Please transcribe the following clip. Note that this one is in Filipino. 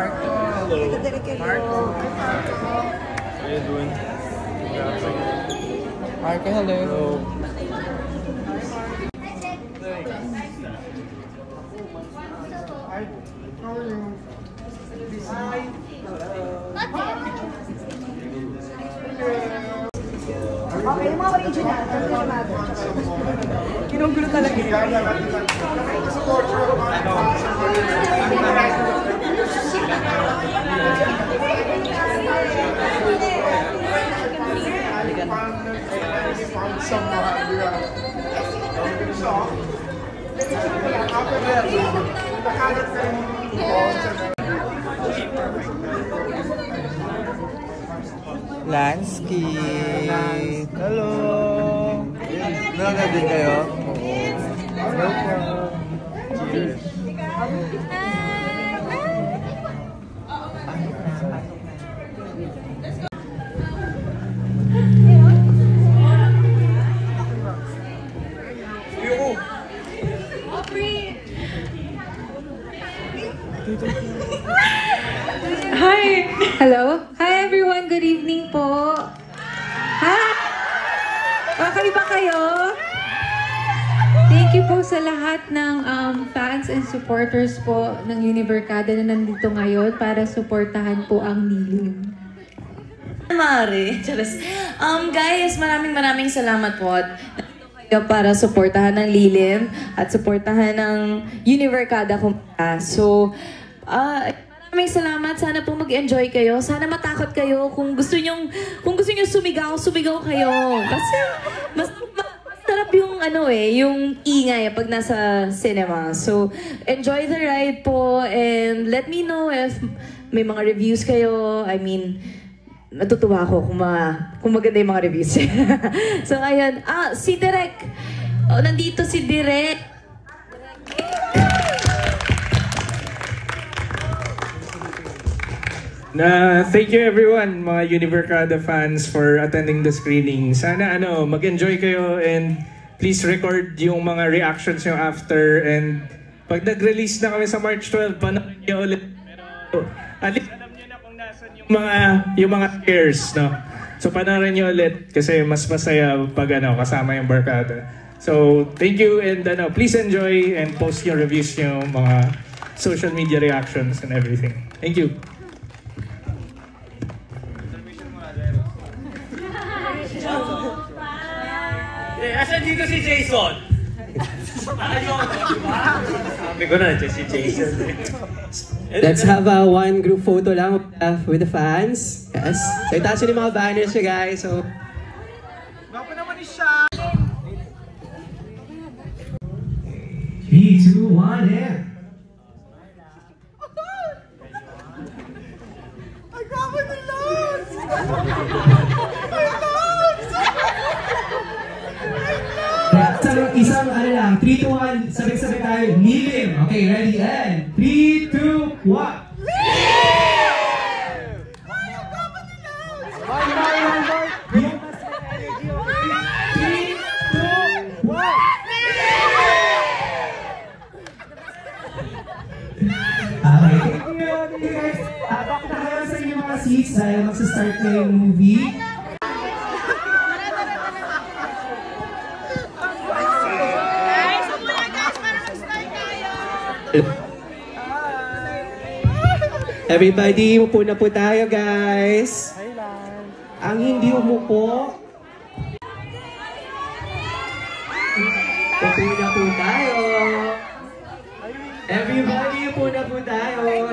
Marco. Hello. Marco. How you doing? Marco, hello. Hi. How are you? Hi. Okay, yung mga original. Ginugulo talaga yun. Landscape. Hello. Nalagay din kayo? Hello po. Cheers. Hi! Hello? Hi everyone! Good evening po! Ha? Okay ba kayo? Thank you po sa lahat ng fans and supporters po ng Univercada na nandito ngayon para suportahan po ang Lilim. Mari, guys, maraming salamat po at para suportahan ng Lilim at suportahan ng Univercada kumbaga. So, maraming salamat. Sana po mag-enjoy kayo. Sana matakot kayo. Kung gusto niyo sumigaw kayo. Kasi mas sarap yung yung ingay pag nasa cinema. So, enjoy the ride po and let me know if may mga reviews kayo. I mean, natutuwa ako kung maganda yung mga reviews. So, ayun. Si Direk. Nandito si Direk. Thank you everyone, mga Univercada fans for attending the screening. Sana mag-enjoy kayo and please record yung mga reactions nyo after and pag nag-release na kami sa March 12, panoorin nyo ulit. Pero at least alam nyo na kung nasan yung mga scares, no? So panoorin nyo ulit kasi mas masaya pag kasama yung Barkada. So thank you and please enjoy and post yung reviews nyo, mga social media reactions and everything. Thank you. Asan dito si Jason? Ayun, diba? Sabi ko na, si Jason. Let's have one group photo lang with the fans. Yes. So itaas yun yung mga banners nyo guys. So, Baka naman siya. 3, 2, 1, and... Ay, gama ni Lance! Isang 3, 2, 1, sabay-sabay tayo, Lilim! Okay, ready, and 3, 2, 1! Lilim! Ay, ang gama ni Lance! One more! 3, 2, 1! Okay, guys, back na kayo sa inyong mga seats dahil magsa-start na yung movie. Everybody, umupo na po tayo, guys. Ang hindi umupo, upo na po tayo. Everybody, upo na po tayo.